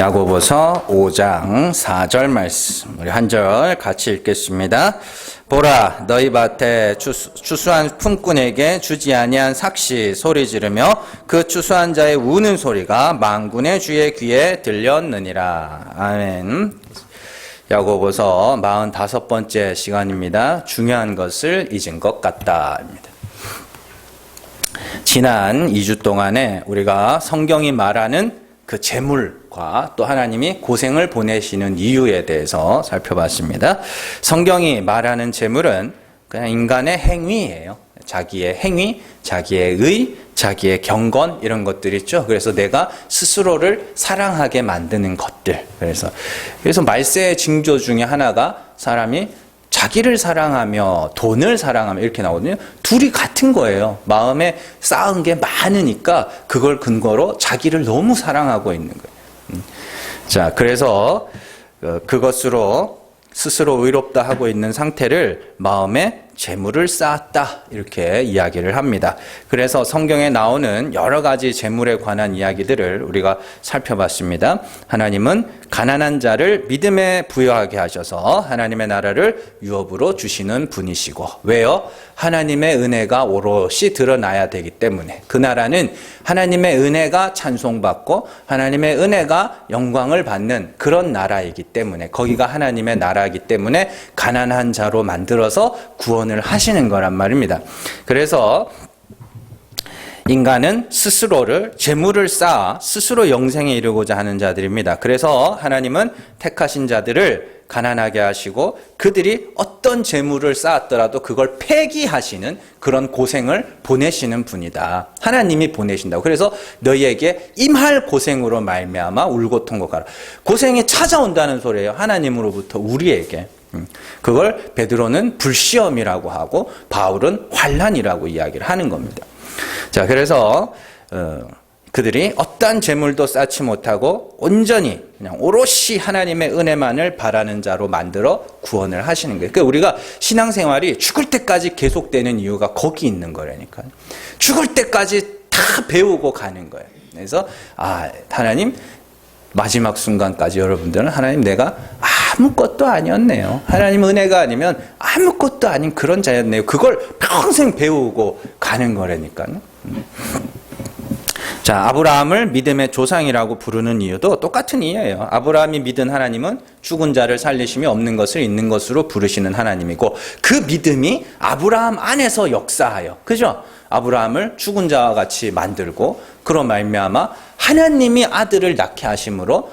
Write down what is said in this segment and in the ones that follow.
야고보서 5장 4절 말씀, 우리 한 절 같이 읽겠습니다. 보라, 너희 밭에 추수한 품꾼에게 주지 아니한 삭시 소리 지르며 그 추수한 자의 우는 소리가 만군의 주의 귀에 들렸느니라. 아멘. 야고보서 45번째 시간입니다. 중요한 것을 잊은 것 같다입니다. 지난 2주 동안에 우리가 성경이 말하는 그 재물과 또 하나님이 고생을 보내시는 이유에 대해서 살펴봤습니다. 성경이 말하는 재물은 그냥 인간의 행위예요. 자기의 행위, 자기의 의, 자기의 경건 이런 것들 있죠. 그래서 내가 스스로를 사랑하게 만드는 것들. 그래서 말세의 징조 중에 하나가 사람이 자기를 사랑하며 돈을 사랑하며 이렇게 나오거든요. 둘이 같은 거예요. 마음에 쌓은 게 많으니까 그걸 근거로 자기를 너무 사랑하고 있는 거예요. 자, 그래서 그것으로 스스로 의롭다 하고 있는 상태를 마음에 재물을 쌓았다 이렇게 이야기를 합니다. 그래서 성경에 나오는 여러 가지 재물에 관한 이야기들을 우리가 살펴봤습니다. 하나님은 가난한 자를 믿음에 부여하게 하셔서 하나님의 나라를 유업으로 주시는 분이시고, 왜요? 하나님의 은혜가 오롯이 드러나야 되기 때문에, 그 나라는 하나님의 은혜가 찬송받고 하나님의 은혜가 영광을 받는 그런 나라이기 때문에, 거기가 하나님의 나라이기 때문에 가난한 자로 만들어서 구원을 하시는 거란 말입니다. 그래서 인간은 스스로를 재물을 쌓아 스스로 영생에 이르고자 하는 자들입니다. 그래서 하나님은 택하신 자들을 가난하게 하시고 그들이 어떤 재물을 쌓았더라도 그걸 폐기하시는 그런 고생을 보내시는 분이다. 하나님이 보내신다고. 그래서 너희에게 임할 고생으로 말미암아 울고 통곡하라. 고생이 찾아온다는 소리예요. 하나님으로부터 우리에게. 그걸 베드로는 불시험이라고 하고 바울은 환난이라고 이야기를 하는 겁니다. 자, 그래서 그들이 어떠한 재물도 쌓지 못하고 온전히 그냥 오롯이 하나님의 은혜만을 바라는 자로 만들어 구원을 하시는 거예요. 그러니까 우리가 신앙생활이 죽을 때까지 계속되는 이유가 거기 있는 거라니까요. 죽을 때까지 다 배우고 가는 거예요. 그래서 하나님 마지막 순간까지 여러분들은 하나님 내가 아무것도 아니었네요. 하나님 은혜가 아니면 아무것도 아닌 그런 자였네요. 그걸 평생 배우고 가는 거라니까요. 자, 아브라함을 믿음의 조상이라고 부르는 이유도 똑같은 이유예요. 아브라함이 믿은 하나님은 죽은 자를 살리시며 없는 것을 있는 것으로 부르시는 하나님이고, 그 믿음이 아브라함 안에서 역사하여, 그죠? 아브라함을 죽은 자와 같이 만들고, 그로 말미암아 하나님이 아들을 낳게 하심으로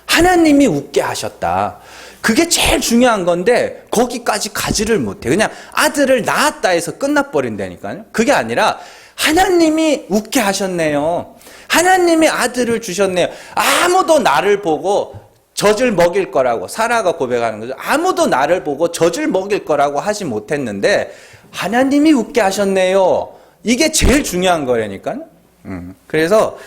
하나님이 웃게 하셨다. 그게 제일 중요한 건데 거기까지 가지를 못해. 그냥 아들을 낳았다 해서 끝나버린다니까요. 그게 아니라 하나님이 웃게 하셨네요. 하나님이 아들을 주셨네요. 아무도 나를 보고 젖을 먹일 거라고, 사라가 고백하는 거죠. 아무도 나를 보고 젖을 먹일 거라고 하지 못했는데 하나님이 웃게 하셨네요. 이게 제일 중요한 거라니까요. 그래서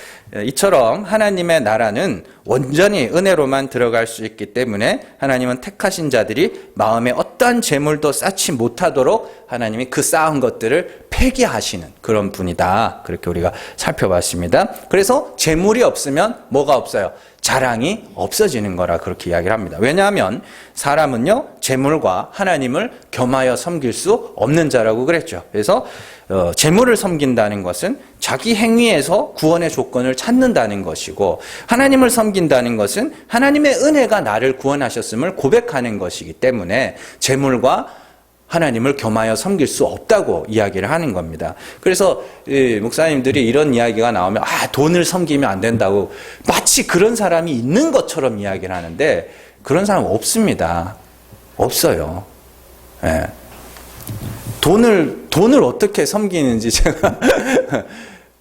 이처럼 하나님의 나라는 온전히 은혜로만 들어갈 수 있기 때문에 하나님은 택하신 자들이 마음에 어떠한 재물도 쌓지 못하도록 하나님이 그 쌓은 것들을 폐기하시는 그런 분이다. 그렇게 우리가 살펴봤습니다. 그래서 재물이 없으면 뭐가 없어요? 자랑이 없어지는 거라 그렇게 이야기를 합니다. 왜냐하면 사람은요, 재물과 하나님을 겸하여 섬길 수 없는 자라고 그랬죠. 그래서 재물을 섬긴다는 것은 자기 행위에서 구원의 조건을 찾는다는 것이고, 하나님을 섬긴다는 것은 하나님의 은혜가 나를 구원하셨음을 고백하는 것이기 때문에 재물과 하나님을 겸하여 섬길 수 없다고 이야기를 하는 겁니다. 그래서 목사님들이 이런 이야기가 나오면 돈을 섬기면 안 된다고 마치 그런 사람이 있는 것처럼 이야기를 하는데, 그런 사람 없습니다. 없어요. 예. 돈을 어떻게 섬기는지 제가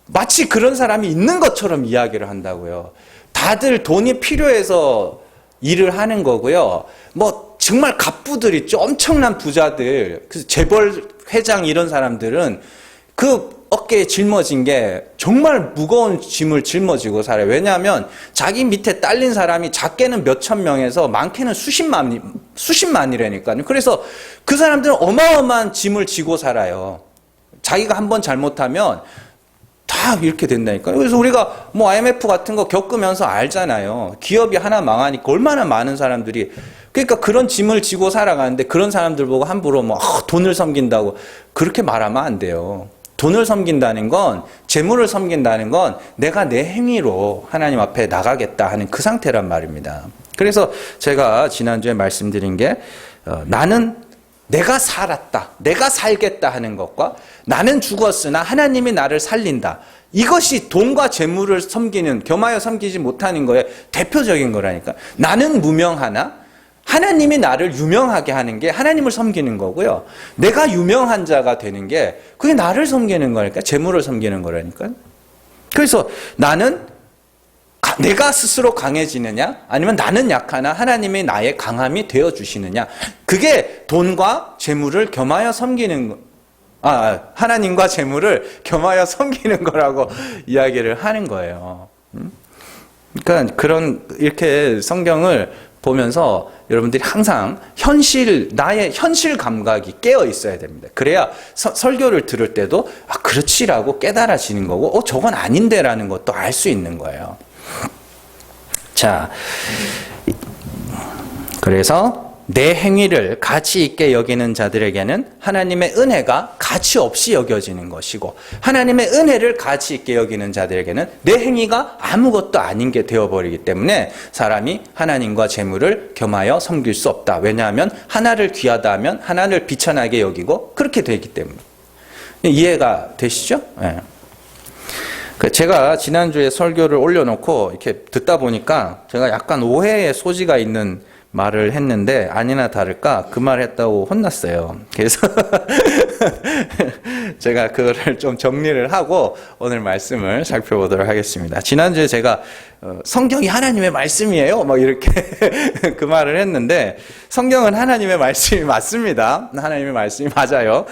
마치 그런 사람이 있는 것처럼 이야기를 한다고요. 다들 돈이 필요해서 일을 하는 거고요. 뭐 정말 갑부들 있죠. 엄청난 부자들, 그래서 재벌 회장 이런 사람들은 그 어깨에 짊어진 게 정말 무거운 짐을 짊어지고 살아요. 왜냐하면 자기 밑에 딸린 사람이 작게는 몇천 명에서 많게는 수십만이라니까요. 그래서 그 사람들은 어마어마한 짐을 지고 살아요. 자기가 한번 잘못하면 다 막 이렇게 된다니까요. 그래서 우리가 뭐 IMF 같은 거 겪으면서 알잖아요. 기업이 하나 망하니까 얼마나 많은 사람들이, 그러니까 그런 짐을 지고 살아가는데 그런 사람들 보고 함부로 뭐 돈을 섬긴다고 그렇게 말하면 안 돼요. 돈을 섬긴다는 건, 재물을 섬긴다는 건 내가 내 행위로 하나님 앞에 나가겠다 하는 그 상태란 말입니다. 그래서 제가 지난주에 말씀드린 게 나는 내가 살았다, 내가 살겠다 하는 것과 나는 죽었으나 하나님이 나를 살린다, 이것이 돈과 재물을 섬기는, 겸하여 섬기지 못하는 거에 대표적인 거라니까. 나는 무명하나 하나님이 나를 유명하게 하는 게 하나님을 섬기는 거고요. 내가 유명한 자가 되는 게 그게 나를 섬기는 거니까, 재물을 섬기는 거라니까. 그래서 나는 내가 스스로 강해지느냐 아니면 나는 약하나 하나님이 나의 강함이 되어주시느냐, 그게 돈과 재물을 겸하여 섬기는 하나님과 재물을 겸하여 섬기는 거라고 이야기를 하는 거예요. 그러니까 이렇게 성경을 보면서 여러분들이 항상 나의 현실 감각이 깨어 있어야 됩니다. 그래야 설교를 들을 때도 그렇지라고 깨달아지는 거고, 저건 아닌데라는 것도 알 수 있는 거예요. 자, 그래서 내 행위를 가치 있게 여기는 자들에게는 하나님의 은혜가 가치 없이 여겨지는 것이고, 하나님의 은혜를 가치 있게 여기는 자들에게는 내 행위가 아무것도 아닌 게 되어버리기 때문에 사람이 하나님과 재물을 겸하여 섬길 수 없다. 왜냐하면 하나를 귀하다 하면 하나를 비천하게 여기고 그렇게 되기 때문에. 이해가 되시죠? 네. 제가 지난주에 설교를 올려놓고 이렇게 듣다 보니까 제가 약간 오해의 소지가 있는 말을 했는데, 아니나 다를까 그 말 했다고 혼났어요. 그래서 제가 그거를 좀 정리를 하고 오늘 말씀을 살펴보도록 하겠습니다. 지난주에 제가 성경이 하나님의 말씀이에요 막 이렇게 그 말을 했는데, 성경은 하나님의 말씀이 맞습니다. 하나님의 말씀이 맞아요.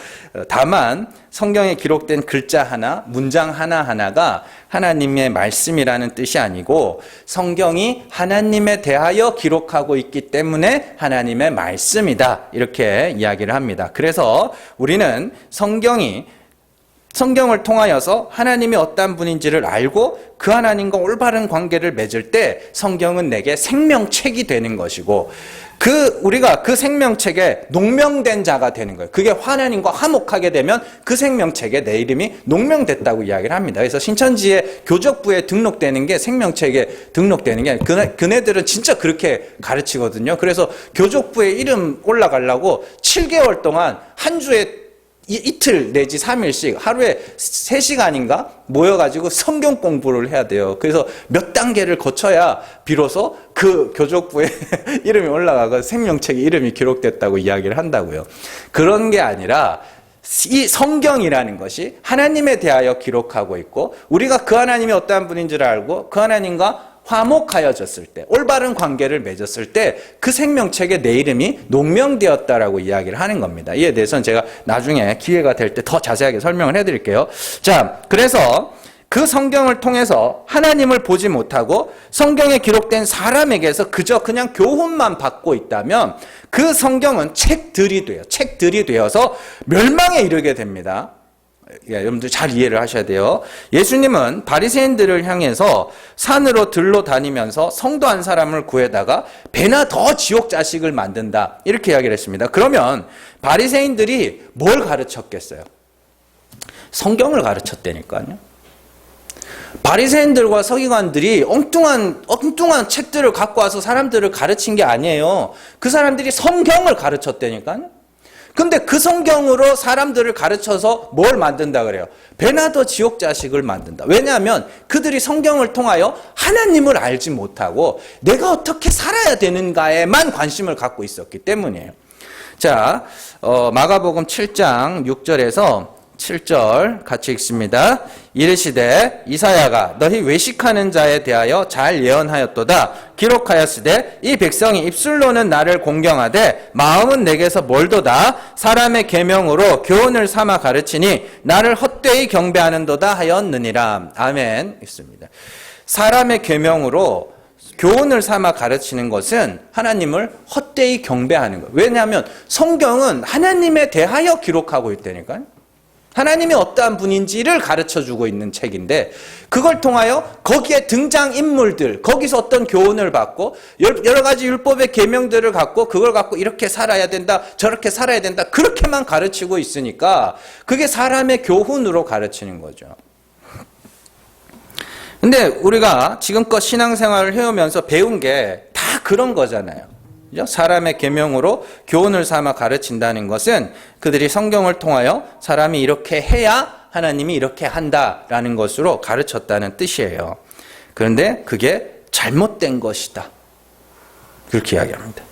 다만 성경에 기록된 글자 하나, 문장 하나하나가 하나님의 말씀이라는 뜻이 아니고, 성경이 하나님에 대하여 기록하고 있기 때문에 하나님의 말씀이다, 이렇게 이야기를 합니다. 그래서 우리는 성경을 통하여서 하나님이 어떤 분인지를 알고 그 하나님과 올바른 관계를 맺을 때 성경은 내게 생명책이 되는 것이고, 우리가 그 생명책에 농명된 자가 되는 거예요. 그게 하나님과 화목하게 되면 그 생명책에 내 이름이 농명됐다고 이야기를 합니다. 그래서 신천지의 교적부에 등록되는 게, 생명책에 등록되는 게, 그네들은 진짜 그렇게 가르치거든요. 그래서 교적부에 이름 올라가려고 7개월 동안 한 주에 이틀 내지 3일씩 하루에 3시간인가 모여가지고 성경 공부를 해야 돼요. 그래서 몇 단계를 거쳐야 비로소 그 교족부에 이름이 올라가고 생명책에 이름이 기록됐다고 이야기를 한다고요. 그런 게 아니라 이 성경이라는 것이 하나님에 대하여 기록하고 있고, 우리가 그 하나님이 어떠한 분인지를 알고 그 하나님과 화목하여졌을 때, 올바른 관계를 맺었을 때 그 생명책에 내 이름이 농명되었다라고 이야기를 하는 겁니다. 이에 대해서는 제가 나중에 기회가 될 때 더 자세하게 설명을 해드릴게요. 자, 그래서 그 성경을 통해서 하나님을 보지 못하고 성경에 기록된 사람에게서 그냥 교훈만 받고 있다면 그 성경은 책들이 돼요. 책들이 되어서 멸망에 이르게 됩니다. 여러분들 잘 이해를 하셔야 돼요. 예수님은 바리새인들을 향해서 산으로 들로 다니면서 성도 한 사람을 구해다가 배나 더 지옥 자식을 만든다, 이렇게 이야기를 했습니다. 그러면 바리새인들이 뭘 가르쳤겠어요? 성경을 가르쳤다니까요. 바리새인들과 서기관들이 엉뚱한 책들을 갖고 와서 사람들을 가르친 게 아니에요. 그 사람들이 성경을 가르쳤다니까요. 근데 그 성경으로 사람들을 가르쳐서 뭘 만든다 그래요? 배나 더 지옥 자식을 만든다. 왜냐하면 그들이 성경을 통하여 하나님을 알지 못하고 내가 어떻게 살아야 되는가에만 관심을 갖고 있었기 때문이에요. 자, 마가복음 7장 6절에서 7절 같이 읽습니다. 이르시되 이사야가 너희 외식하는 자에 대하여 잘 예언하였도다. 기록하였으되 이 백성이 입술로는 나를 공경하되 마음은 내게서 멀도다. 사람의 계명으로 교훈을 삼아 가르치니 나를 헛되이 경배하는도다 하였느니라. 아멘. 있습니다. 사람의 계명으로 교훈을 삼아 가르치는 것은 하나님을 헛되이 경배하는 거예요. 왜냐하면 성경은 하나님에 대하여 기록하고 있다니까요. 하나님이 어떠한 분인지를 가르쳐주고 있는 책인데 그걸 통하여 거기에 등장인물들, 거기서 어떤 교훈을 받고 여러 가지 율법의 계명들을 갖고 그걸 갖고 이렇게 살아야 된다, 저렇게 살아야 된다, 그렇게만 가르치고 있으니까 그게 사람의 교훈으로 가르치는 거죠. 근데 우리가 지금껏 신앙생활을 해오면서 배운 게 다 그런 거잖아요. 사람의 계명으로 교훈을 삼아 가르친다는 것은 그들이 성경을 통하여 사람이 이렇게 해야 하나님이 이렇게 한다라는 것으로 가르쳤다는 뜻이에요. 그런데 그게 잘못된 것이다. 그렇게 이야기합니다.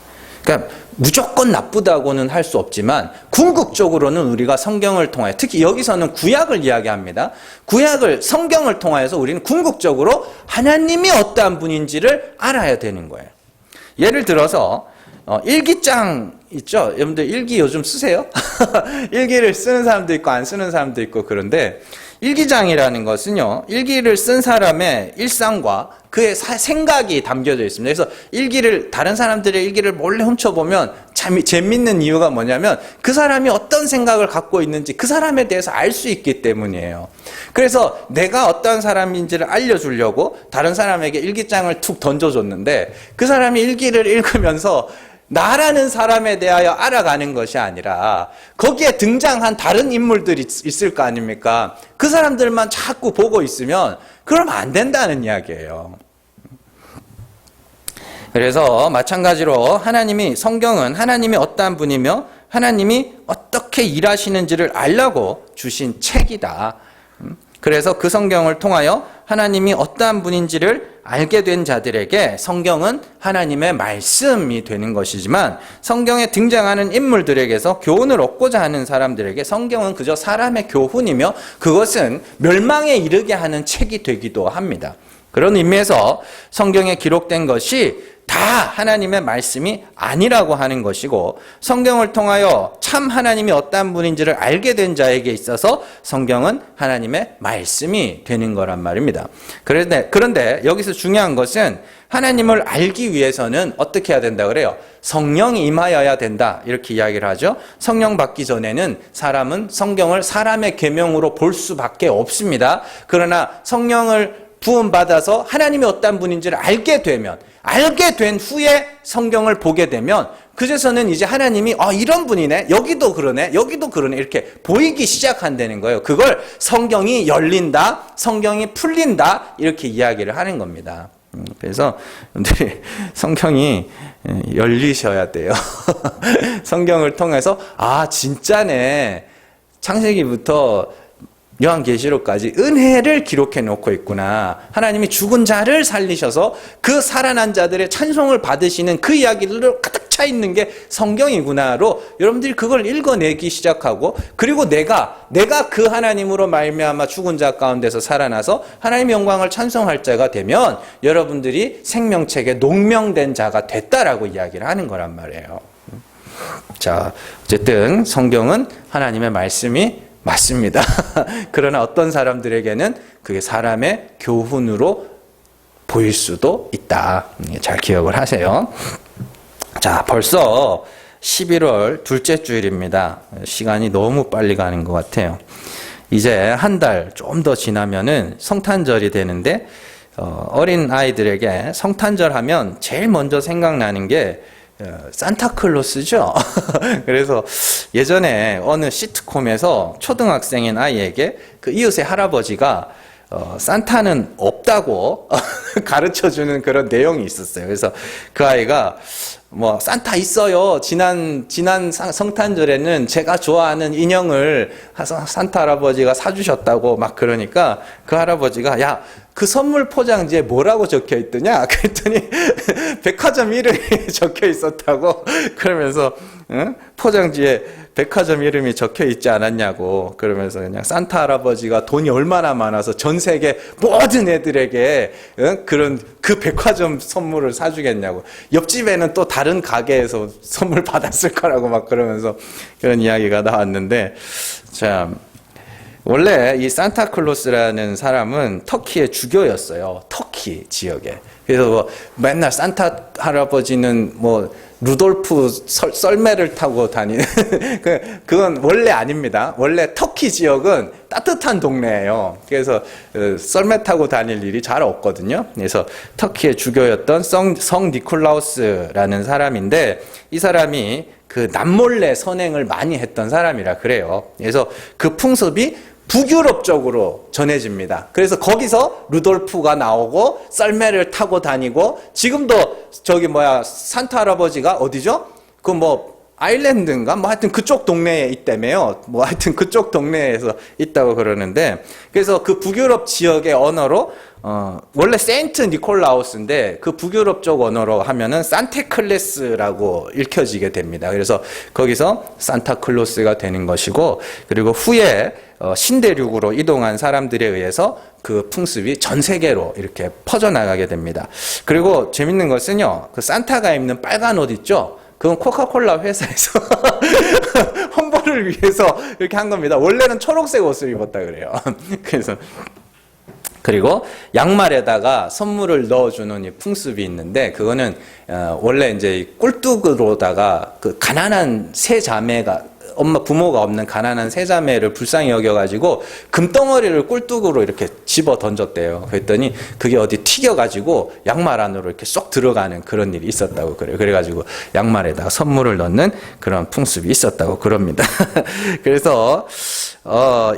그러니까 무조건 나쁘다고는 할 수 없지만 궁극적으로는 우리가 성경을 통하여, 특히 여기서는 구약을 이야기합니다. 성경을 통하여서 우리는 궁극적으로 하나님이 어떠한 분인지를 알아야 되는 거예요. 예를 들어서 일기장 있죠? 여러분들 일기 요즘 쓰세요? 일기를 쓰는 사람도 있고 안 쓰는 사람도 있고 그런데 일기장이라는 것은요, 일기를 쓴 사람의 일상과 그의 생각이 담겨져 있습니다. 그래서 다른 사람들의 일기를 몰래 훔쳐보면 참 재밌는 이유가 뭐냐면 그 사람이 어떤 생각을 갖고 있는지 그 사람에 대해서 알 수 있기 때문이에요. 그래서 내가 어떤 사람인지를 알려주려고 다른 사람에게 일기장을 툭 던져줬는데 그 사람이 일기를 읽으면서 나라는 사람에 대하여 알아가는 것이 아니라 거기에 등장한 다른 인물들이 있을 거 아닙니까? 그 사람들만 자꾸 보고 있으면 그러면 안 된다는 이야기예요. 그래서 마찬가지로 성경은 하나님이 어떠한 분이며 하나님이 어떻게 일하시는지를 알라고 주신 책이다. 그래서 그 성경을 통하여 하나님이 어떠한 분인지를 알게 된 자들에게 성경은 하나님의 말씀이 되는 것이지만 성경에 등장하는 인물들에게서 교훈을 얻고자 하는 사람들에게 성경은 그저 사람의 교훈이며 그것은 멸망에 이르게 하는 책이 되기도 합니다. 그런 의미에서 성경에 기록된 것이 다 하나님의 말씀이 아니라고 하는 것이고 성경을 통하여 참 하나님이 어떠한 분인지를 알게 된 자에게 있어서 성경은 하나님의 말씀이 되는 거란 말입니다. 그런데 여기서 중요한 것은 하나님을 알기 위해서는 어떻게 해야 된다 그래요? 성령이 임하여야 된다 이렇게 이야기를 하죠. 성령 받기 전에는 사람은 성경을 사람의 계명으로 볼 수밖에 없습니다. 그러나 성령을 부음받아서 하나님이 어떤 분인지를 알게 된 후에 성경을 보게 되면 그제서는 이제 하나님이 이런 분이네, 여기도 그러네 이렇게 보이기 시작한다는 거예요. 그걸 성경이 열린다, 성경이 풀린다 이렇게 이야기를 하는 겁니다. 그래서 여러분들이 성경이 열리셔야 돼요. 성경을 통해서 진짜네, 창세기부터 요한계시록까지 은혜를 기록해 놓고 있구나. 하나님이 죽은 자를 살리셔서 그 살아난 자들의 찬송을 받으시는 그 이야기들로 가득 차 있는 게 성경이구나로 여러분들이 그걸 읽어내기 시작하고, 그리고 내가 그 하나님으로 말미암아 죽은 자 가운데서 살아나서 하나님의 영광을 찬송할 자가 되면 여러분들이 생명책에 농명된 자가 됐다라고 이야기를 하는 거란 말이에요. 자, 어쨌든 성경은 하나님의 말씀이 맞습니다. 그러나 어떤 사람들에게는 그게 사람의 교훈으로 보일 수도 있다. 잘 기억을 하세요. 자, 벌써 11월 둘째 주일입니다. 시간이 너무 빨리 가는 것 같아요. 이제 한 달 좀 더 지나면은 성탄절이 되는데 어린 아이들에게 성탄절 하면 제일 먼저 생각나는 게 산타클로스죠. 그래서 예전에 어느 시트콤에서 초등학생인 아이에게 그 이웃의 할아버지가 산타는 없다고 가르쳐주는 그런 내용이 있었어요. 그래서 그 아이가 산타 있어요. 지난 성탄절에는 제가 좋아하는 인형을 산타 할아버지가 사주셨다고 막 그러니까 그 할아버지가 그 선물 포장지에 뭐라고 적혀 있더냐? 그랬더니 백화점 이름이 적혀 있었다고. 그러면서 포장지에 백화점 이름이 적혀 있지 않았냐고. 그러면서 그냥 산타 할아버지가 돈이 얼마나 많아서 전 세계 모든 애들에게 그런 그 백화점 선물을 사주겠냐고. 옆집에는 또 다른 가게에서 선물 받았을 거라고 막 그러면서 그런 이야기가 나왔는데, 참. 원래 이 산타클로스라는 사람은 터키의 주교였어요. 터키 지역에. 그래서 뭐 맨날 산타 할아버지는 뭐 루돌프 썰매를 타고 다니는 그건 원래 아닙니다. 원래 터키 지역은 따뜻한 동네예요. 그래서 썰매 타고 다닐 일이 잘 없거든요. 그래서 터키의 주교였던 성 니콜라우스라는 사람인데 이 사람이 그 남몰래 선행을 많이 했던 사람이라 그래요. 그래서 그 풍습이 북유럽 쪽으로 전해집니다. 그래서 거기서 루돌프가 나오고 썰매를 타고 다니고 지금도 산타 할아버지가 어디죠? 그 뭐 아일랜드인가? 뭐 하여튼 그쪽 동네에 있다며요. 뭐 하여튼 그쪽 동네에서 있다고 그러는데 그래서 그 북유럽 지역의 언어로 원래 세인트 니콜라우스인데 그 북유럽 쪽 언어로 하면은 산테클레스라고 읽혀지게 됩니다. 그래서 거기서 산타클로스가 되는 것이고 그리고 후에 신대륙으로 이동한 사람들에 의해서 그 풍습이 전 세계로 이렇게 퍼져나가게 됩니다. 그리고 재밌는 것은요, 그 산타가 입는 빨간 옷 있죠? 그건 코카콜라 회사에서 홍보를 위해서 이렇게 한 겁니다. 원래는 초록색 옷을 입었다 그래요. 그리고 양말에다가 선물을 넣어주는 이 풍습이 있는데 그거는 원래 이제 꿀뚝으로다가 그 가난한 세 자매가 부모가 없는 가난한 세 자매를 불쌍히 여겨가지고 금덩어리를 꿀뚝으로 이렇게 집어 던졌대요. 그랬더니 그게 어디 튀겨가지고 양말 안으로 이렇게 쏙 들어가는 그런 일이 있었다고 그래요. 그래가지고 양말에다가 선물을 넣는 그런 풍습이 있었다고 그럽니다. 그래서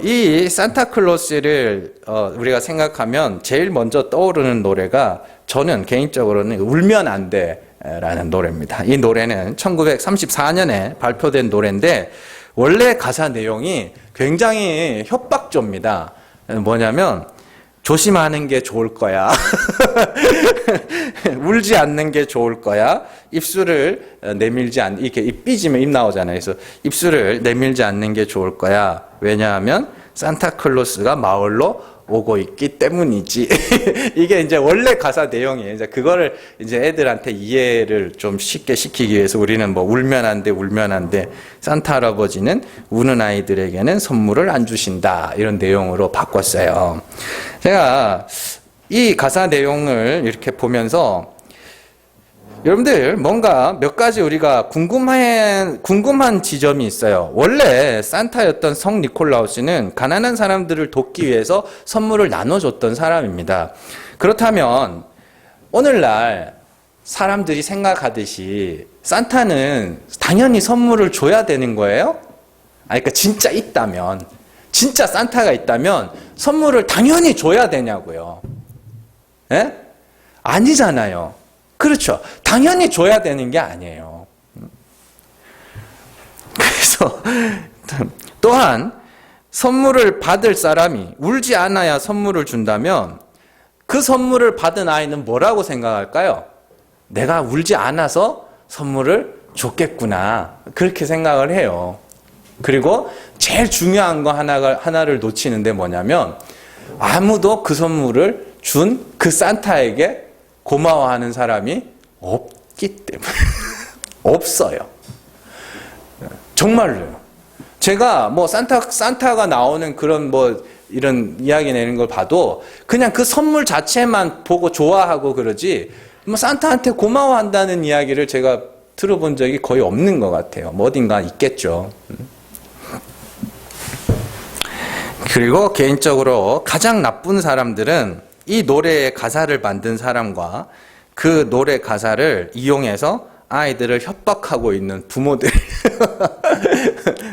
이 산타클로스를 우리가 생각하면 제일 먼저 떠오르는 노래가 저는 개인적으로는 울면 안 돼 라는 노래입니다. 이 노래는 1934년에 발표된 노래인데 원래 가사 내용이 굉장히 협박조입니다. 뭐냐면 조심하는 게 좋을 거야. 울지 않는 게 좋을 거야. 입술을 내밀지 않는, 이렇게 입 삐지면 입 나오잖아요. 그래서 입술을 내밀지 않는 게 좋을 거야. 왜냐하면 산타클로스가 마을로 오고 있기 때문이지. 이게 이제 원래 가사 내용이에요. 이제 그거를 이제 애들한테 이해를 좀 쉽게 시키기 위해서 우리는 뭐 울면 안 돼, 울면 안 돼. 산타 할아버지는 우는 아이들에게는 선물을 안 주신다. 이런 내용으로 바꿨어요. 제가 이 가사 내용을 이렇게 보면서 여러분들 뭔가 몇 가지 우리가 궁금한 지점이 있어요. 원래 산타였던 성 니콜라우스는 가난한 사람들을 돕기 위해서 선물을 나눠줬던 사람입니다. 그렇다면 오늘날 사람들이 생각하듯이 산타는 당연히 선물을 줘야 되는 거예요? 그러니까 진짜 있다면, 진짜 산타가 있다면 선물을 당연히 줘야 되냐고요. 예? 아니잖아요. 그렇죠. 당연히 줘야 되는 게 아니에요. 그래서 또한 선물을 받을 사람이 울지 않아야 선물을 준다면 그 선물을 받은 아이는 뭐라고 생각할까요? 내가 울지 않아서 선물을 줬겠구나. 그렇게 생각을 해요. 그리고 제일 중요한 거 하나를 놓치는데 뭐냐면 아무도 그 선물을 준 그 산타에게 고마워하는 사람이 없기 때문에 없어요. 정말로요. 제가 뭐 산타가 나오는 그런 뭐 이런 이야기 내는 걸 봐도 그냥 그 선물 자체만 보고 좋아하고 그러지 뭐 산타한테 고마워한다는 이야기를 제가 들어본 적이 거의 없는 것 같아요. 뭐 어딘가 있겠죠. 그리고 개인적으로 가장 나쁜 사람들은 이 노래의 가사를 만든 사람과 그 노래 가사를 이용해서 아이들을 협박하고 있는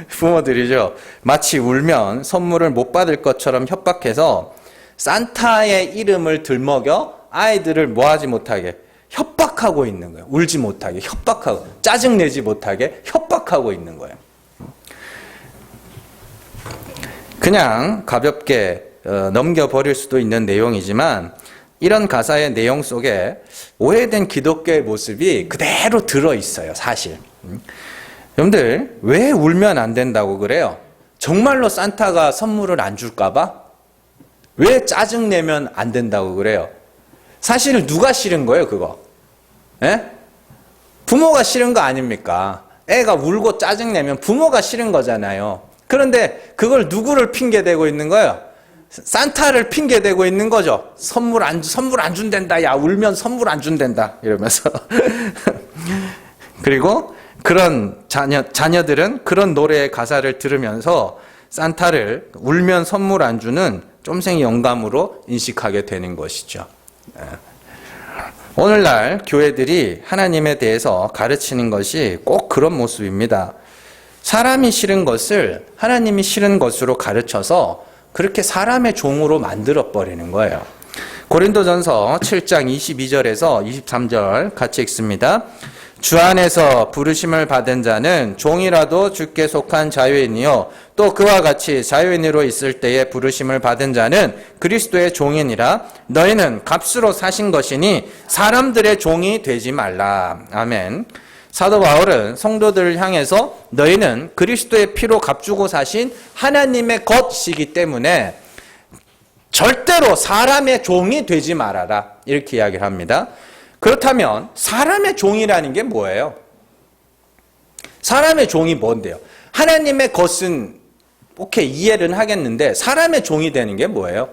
부모들이죠. 마치 울면 선물을 못 받을 것처럼 협박해서 산타의 이름을 들먹여 아이들을 뭐하지 못하게 협박하고 있는 거예요. 울지 못하게 협박하고 짜증내지 못하게 협박하고 있는 거예요. 그냥 가볍게 넘겨버릴 수도 있는 내용이지만 이런 가사의 내용 속에 오해된 기독교의 모습이 그대로 들어있어요. 사실. 여러분들 왜 울면 안 된다고 그래요? 정말로 산타가 선물을 안 줄까 봐? 왜 짜증내면 안 된다고 그래요? 사실 누가 싫은 거예요 그거? 예? 부모가 싫은 거 아닙니까? 애가 울고 짜증내면 부모가 싫은 거잖아요. 그런데 그걸 누구를 핑계대고 있는 거예요? 산타를 핑계대고 있는 거죠. 선물 안 준댄다. 야, 울면 선물 안 준댄다. 이러면서. 그리고 그런 자녀들은 그런 노래의 가사를 들으면서 산타를 울면 선물 안 주는 쫌생이 영감으로 인식하게 되는 것이죠. 오늘날 교회들이 하나님에 대해서 가르치는 것이 꼭 그런 모습입니다. 사람이 싫은 것을 하나님이 싫은 것으로 가르쳐서 그렇게 사람의 종으로 만들어버리는 거예요. 고린도전서 7장 22절에서 23절 같이 읽습니다. 주 안에서 부르심을 받은 자는 종이라도 주께 속한 자유인이요 또 그와 같이 자유인으로 있을 때에 부르심을 받은 자는 그리스도의 종이니라. 너희는 값으로 사신 것이니 사람들의 종이 되지 말라. 아멘. 사도 바울은 성도들을 향해서 너희는 그리스도의 피로 값주고 사신 하나님의 것이기 때문에 절대로 사람의 종이 되지 말아라. 이렇게 이야기를 합니다. 그렇다면 사람의 종이라는 게 뭐예요? 사람의 종이 뭔데요? 하나님의 것은 오케이 이해는 하겠는데 사람의 종이 되는 게 뭐예요?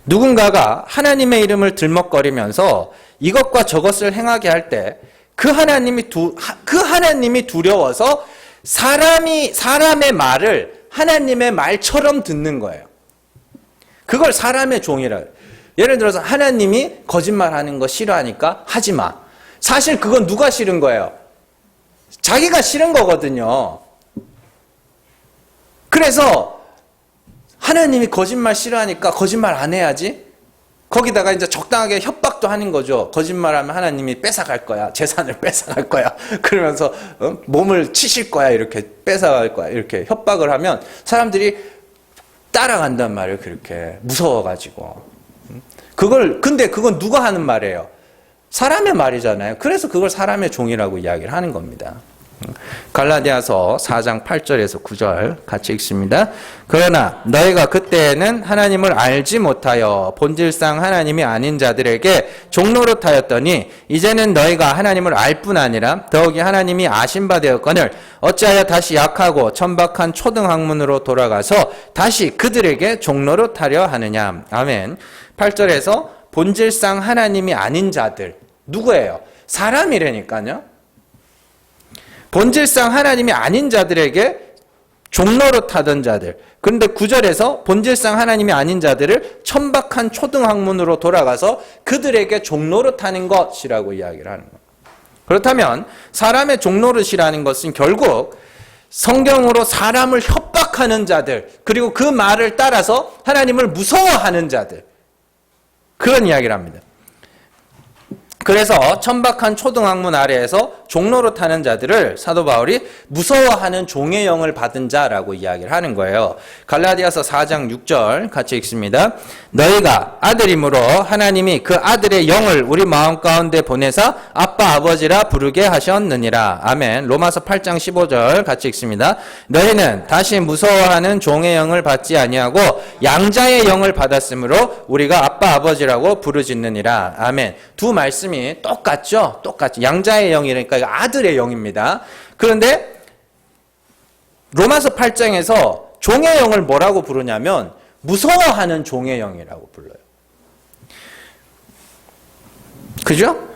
누군가가 하나님의 이름을 들먹거리면서 이것과 저것을 행하게 할 때 그 하나님이 두려워서 사람의 말을 하나님의 말처럼 듣는 거예요. 그걸 사람의 종이라 해요. 예를 들어서 하나님이 거짓말하는 거 싫어하니까 하지 마. 사실 그건 누가 싫은 거예요? 자기가 싫은 거거든요. 그래서 하나님이 거짓말 싫어하니까 거짓말 안 해야지. 거기다가 이제 적당하게 협박도 하는 거죠. 거짓말하면 하나님이 뺏어갈 거야. 재산을 뺏어갈 거야. 그러면서 몸을 치실 거야. 이렇게 뺏어갈 거야. 이렇게 협박을 하면 사람들이 따라간단 말이에요. 그렇게 무서워가지고. 근데 그건 누가 하는 말이에요? 사람의 말이잖아요. 그래서 그걸 사람의 종이라고 이야기를 하는 겁니다. 갈라디아서 4장 8절에서 9절 같이 읽습니다. 그러나 너희가 그때에는 하나님을 알지 못하여 본질상 하나님이 아닌 자들에게 종노릇하였더니 이제는 너희가 하나님을 알 뿐 아니라 더욱이 하나님이 아신 바 되었거늘 어찌하여 다시 약하고 천박한 초등학문으로 돌아가서 다시 그들에게 종노릇하려 하느냐. 아멘. 8절에서 본질상 하나님이 아닌 자들 누구예요? 사람이라니까요. 본질상 하나님이 아닌 자들에게 종노릇하던 자들. 그런데 9절에서 본질상 하나님이 아닌 자들을 천박한 초등학문으로 돌아가서 그들에게 종노릇하는 것이라고 이야기를 하는 거예요. 그렇다면 사람의 종노릇이라는 것은 결국 성경으로 사람을 협박하는 자들, 그리고 그 말을 따라서 하나님을 무서워하는 자들, 그런 이야기를 합니다. 그래서 천박한 초등학문 아래에서 종노릇하는 자들을 사도 바울이 무서워하는 종의 영을 받은 자라고 이야기를 하는 거예요. 갈라디아서 4장 6절 같이 읽습니다. 너희가 아들이므로 하나님이 그 아들의 영을 우리 마음 가운데 보내사 아빠 아버지라 부르게 하셨느니라. 아멘. 로마서 8장 15절 같이 읽습니다. 너희는 다시 무서워하는 종의 영을 받지 아니하고 양자의 영을 받았으므로 우리가 아빠 아버지라고 부르짖느니라. 아멘. 두 말씀이 똑같죠? 똑같죠. 양자의 영이니까 아들의 영입니다. 그런데 로마서 8장에서 종의 영을 뭐라고 부르냐면 무서워하는 종의 영이라고 불러요. 그죠?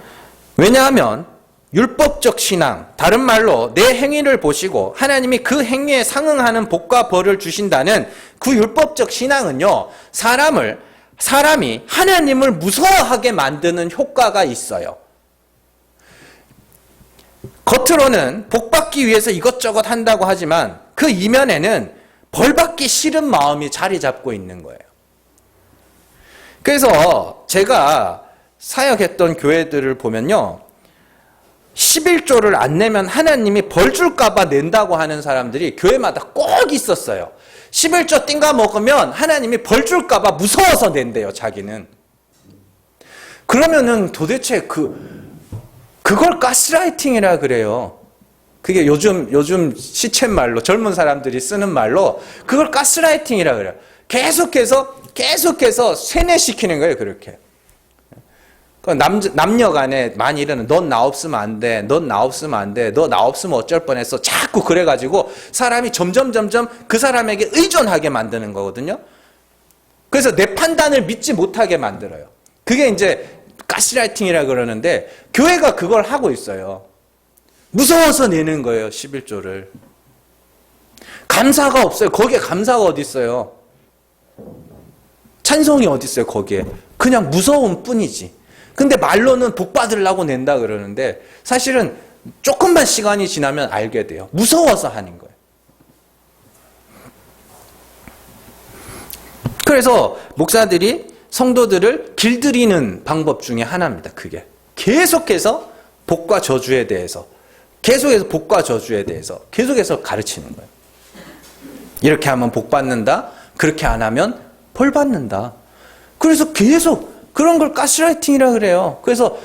왜냐하면 율법적 신앙, 다른 말로 내 행위를 보시고 하나님이 그 행위에 상응하는 복과 벌을 주신다는 그 율법적 신앙은요, 사람이 하나님을 무서워하게 만드는 효과가 있어요. 겉으로는 복받기 위해서 이것저것 한다고 하지만 그 이면에는 벌받기 싫은 마음이 자리 잡고 있는 거예요. 그래서 제가 사역했던 교회들을 보면요, 11조를 안 내면 하나님이 벌 줄까 봐 낸다고 하는 사람들이 교회마다 꼭 있었어요. 11조 띵가 먹으면 하나님이 벌 줄까 봐 무서워서 낸대요, 자기는. 그러면은 도대체 그걸 가스라이팅이라 그래요. 그게 요즘 시쳇말로, 젊은 사람들이 쓰는 말로 그걸 가스라이팅이라 그래요. 계속해서 세뇌시키는 거예요, 그렇게. 남녀 간에 많이 이러는, 넌 나 없으면 안 돼, 넌 나 없으면 안 돼, 너 나 없으면 어쩔 뻔했어, 자꾸 그래가지고 사람이 점점 그 사람에게 의존하게 만드는 거거든요. 그래서 내 판단을 믿지 못하게 만들어요. 그게 이제 가스라이팅이라 그러는데 교회가 그걸 하고 있어요. 무서워서 내는 거예요, 11조를. 감사가 없어요. 거기에 감사가 어디 있어요? 찬송이 어디 있어요, 거기에? 그냥 무서움 뿐이지. 근데 말로는 복 받으려고 낸다 그러는데 사실은 조금만 시간이 지나면 알게 돼요. 무서워서 하는 거예요. 그래서 목사들이 성도들을 길들이는 방법 중에 하나입니다. 그게 계속해서 복과 저주에 대해서 계속해서 가르치는 거예요. 이렇게 하면 복 받는다, 그렇게 안 하면 벌 받는다. 그래서 계속 그런 걸 가스라이팅이라 그래요. 그래서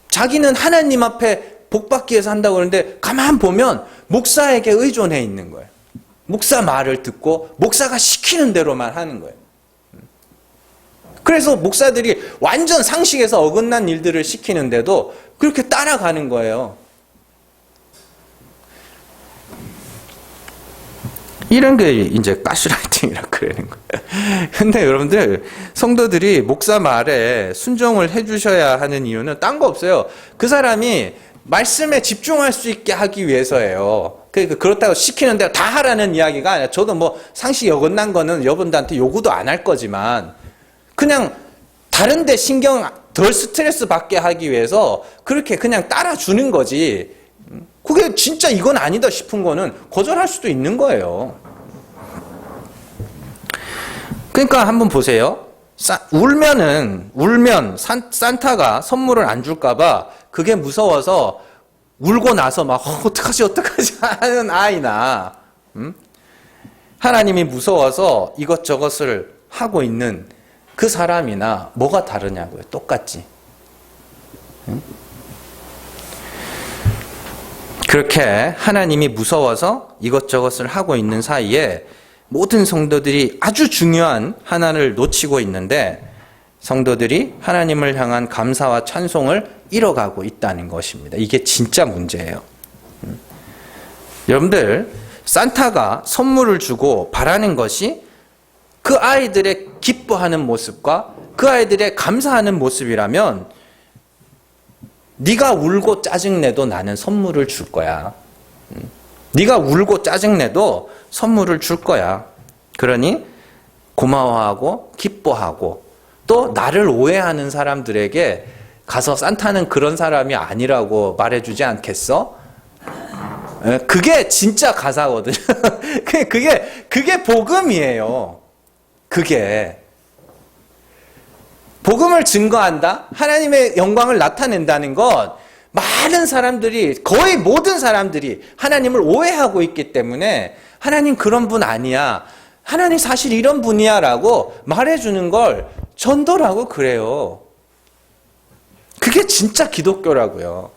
자기는 하나님 앞에 복 받기 위해서 한다고 그러는데 가만 보면 목사에게 의존해 있는 거예요. 목사 말을 듣고 목사가 시키는 대로만 하는 거예요. 그래서 목사들이 완전 상식에서 어긋난 일들을 시키는데도 그렇게 따라가는 거예요. 이런 게 이제 가스라이팅이라고 그러는 거예요. 근데 여러분들, 성도들이 목사 말에 순종을 해주셔야 하는 이유는 딴 거 없어요. 그 사람이 말씀에 집중할 수 있게 하기 위해서예요. 그렇다고 시키는 대로 다 하라는 이야기가 아니라, 저도 뭐 상식이 어긋난 거는 여러분들한테 요구도 안 할 거지만 그냥 다른 데 신경 덜 스트레스 받게 하기 위해서 그렇게 그냥 따라주는 거지. 그게 진짜 이건 아니다 싶은 거는 거절할 수도 있는 거예요. 그러니까 한번 보세요. 울면 산타가 선물을 안 줄까봐 그게 무서워서 울고 나서 막 어떡하지 하는 아이나, 하나님이 무서워서 이것저것을 하고 있는 그 사람이나 뭐가 다르냐고요. 똑같지. 그렇게 하나님이 무서워서 이것저것을 하고 있는 사이에 모든 성도들이 아주 중요한 하나를 놓치고 있는데, 성도들이 하나님을 향한 감사와 찬송을 잃어가고 있다는 것입니다. 이게 진짜 문제예요. 여러분들, 산타가 선물을 주고 바라는 것이 그 아이들의 기뻐하는 모습과 그 아이들의 감사하는 모습이라면, 네가 울고 짜증내도 나는 선물을 줄 거야. 네가 울고 짜증내도 선물을 줄 거야. 그러니 고마워하고 기뻐하고, 또 나를 오해하는 사람들에게 가서 산타는 그런 사람이 아니라고 말해주지 않겠어? 그게 진짜 가사거든요. 그게 복음이에요. 그게 복음을 증거한다? 하나님의 영광을 나타낸다는 건 많은 사람들이, 거의 모든 사람들이 하나님을 오해하고 있기 때문에 하나님 그런 분 아니야, 하나님 사실 이런 분이야 라고 말해주는 걸 전도라고 그래요. 그게 진짜 기독교라고요.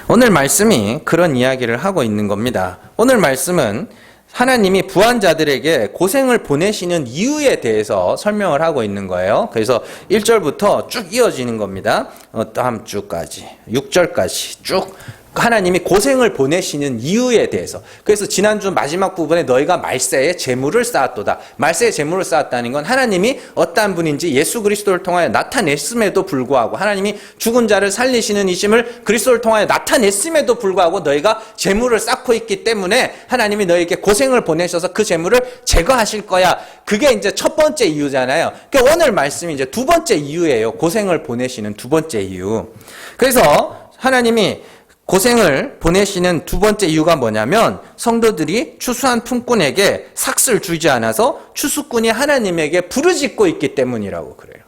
오늘 말씀이 그런 이야기를 하고 있는 겁니다. 오늘 말씀은 하나님이 부한 자들에게 고생을 보내시는 이유에 대해서 설명을 하고 있는 거예요. 그래서 1절부터 쭉 이어지는 겁니다. 다음 주까지 6절까지 쭉 하나님이 고생을 보내시는 이유에 대해서. 그래서 지난주 마지막 부분에 너희가 말세에 재물을 쌓았도다. 말세에 재물을 쌓았다는 건 하나님이 어떠한 분인지 예수 그리스도를 통하여 나타냈음에도 불구하고, 하나님이 죽은 자를 살리시는 이심을 그리스도를 통하여 나타냈음에도 불구하고 너희가 재물을 쌓고 있기 때문에 하나님이 너희에게 고생을 보내셔서 그 재물을 제거하실 거야. 그게 이제 첫 번째 이유잖아요. 그러니까 오늘 말씀이 이제 두 번째 이유예요. 고생을 보내시는 두 번째 이유. 그래서 하나님이 고생을 보내시는 두 번째 이유가 뭐냐면, 성도들이 추수한 품꾼에게 삭슬 주지 않아서 추수꾼이 하나님에게 부르짖고 있기 때문이라고 그래요.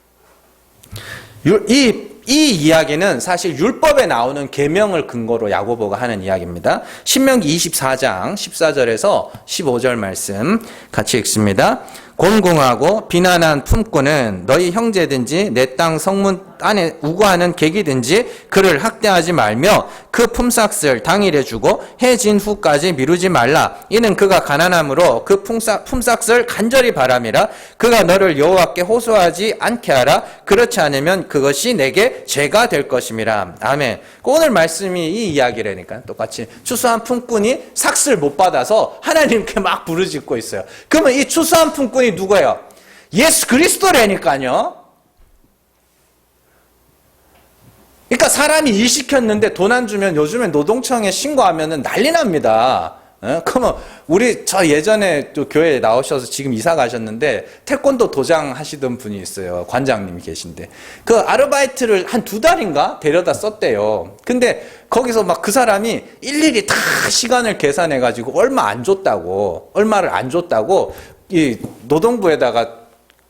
이 이야기는 사실 율법에 나오는 계명을 근거로 야고보가 하는 이야기입니다. 신명기 24장 14절에서 15절 말씀 같이 읽습니다. 곤궁하고 비난한 품꾼은 너희 형제든지 내 땅 성문 안에 우거하는 객이든지 그를 학대하지 말며 그 품삯을 당일에 주고 해진 후까지 미루지 말라. 이는 그가 가난함으로 그 품삯을 간절히 바람이라. 그가 너를 여호와께 호소하지 않게 하라. 그렇지 않으면 그것이 내게 죄가 될 것임이라. 아멘. 오늘 말씀이 이 이야기라니까. 똑같이 추수한 품꾼이 삭슬 못 받아서 하나님께 막 부르짖고 있어요. 그러면 이 추수한 품꾼이 누구예요? 예수 그리스도라니까요. 그러니까 사람이 일 시켰는데 돈 안 주면 요즘에 노동청에 신고하면 난리 납니다. 그러면 저 예전에 또 교회에 나오셔서 지금 이사 가셨는데 태권도 도장 하시던 분이 있어요. 관장님이 계신데 그 아르바이트를 한 2달인가 데려다 썼대요. 근데 거기서 막 그 사람이 일일이 다 시간을 계산해 가지고 얼마를 안 줬다고 이 노동부에다가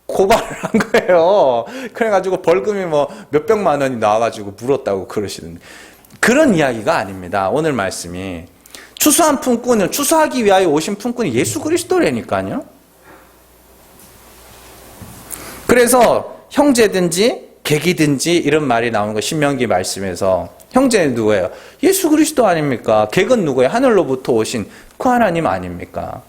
고발을 한 거예요. 그래가지고 벌금이 뭐 몇백만 원이 나와가지고 물었다고 그러시는데 그런 이야기가 아닙니다. 오늘 말씀이 추수한 품꾼을 추수하기 위하여 오신 품꾼이 예수 그리스도라니까요. 그래서 형제든지 객이든지 이런 말이 나오는 거 신명기 말씀에서 형제는 누구예요? 예수 그리스도 아닙니까? 객은 누구예요? 하늘로부터 오신 그 하나님 아닙니까?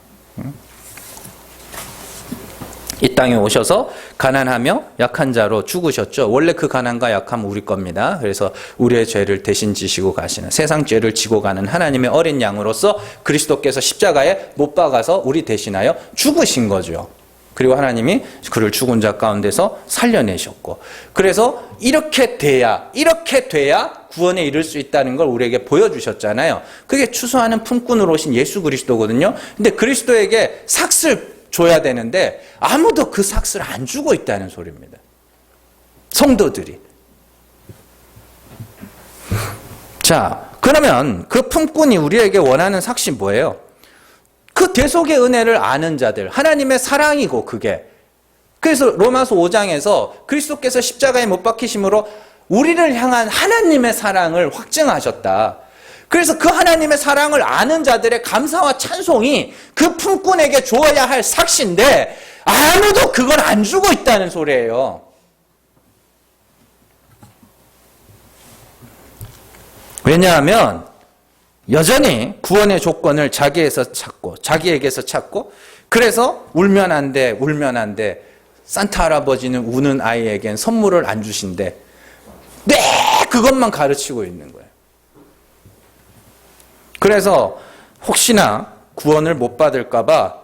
이 땅에 오셔서 가난하며 약한 자로 죽으셨죠. 원래 그 가난과 약함은 우리 겁니다. 그래서 우리의 죄를 대신 지시고 가시는 세상 죄를 지고 가는 하나님의 어린 양으로서 그리스도께서 십자가에 못 박아서 우리 대신하여 죽으신 거죠. 그리고 하나님이 그를 죽은 자 가운데서 살려내셨고 그래서 이렇게 돼야 구원에 이를 수 있다는 걸 우리에게 보여주셨잖아요. 그게 추수하는 품꾼으로 오신 예수 그리스도거든요. 근데 그리스도에게 삭슬 줘야 되는데 아무도 그 삭슬을 안 주고 있다는 소리입니다. 성도들이. 자, 그러면 그 품꾼이 우리에게 원하는 삭시 뭐예요? 그 대속의 은혜를 아는 자들, 하나님의 사랑이고 그게. 그래서 로마서 5장에서 그리스도께서 십자가에 못 박히심으로 우리를 향한 하나님의 사랑을 확증하셨다. 그래서 그 하나님의 사랑을 아는 자들의 감사와 찬송이 그 품꾼에게 주어야 할 삭시인데 아무도 그걸 안 주고 있다는 소리예요. 왜냐하면 여전히 구원의 조건을 자기에게서 찾고 그래서 울면 안 돼. 산타 할아버지는 우는 아이에겐 선물을 안 주신대. 네, 그것만 가르치고 있는 거예요. 그래서 혹시나 구원을 못 받을까 봐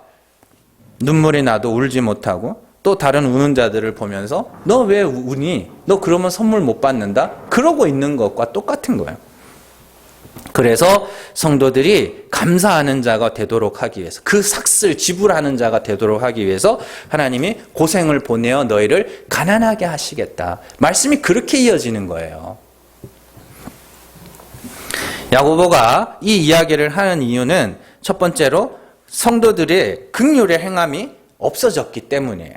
눈물이 나도 울지 못하고 또 다른 우는 자들을 보면서 너 왜 우니? 너 그러면 선물 못 받는다? 그러고 있는 것과 똑같은 거예요. 그래서 성도들이 감사하는 자가 되도록 하기 위해서 그 삭슬 지불하는 자가 되도록 하기 위해서 하나님이 고생을 보내어 너희를 가난하게 하시겠다. 말씀이 그렇게 이어지는 거예요. 야고보가 이 이야기를 하는 이유는 첫 번째로 성도들의 긍휼의 행함이 없어졌기 때문이에요.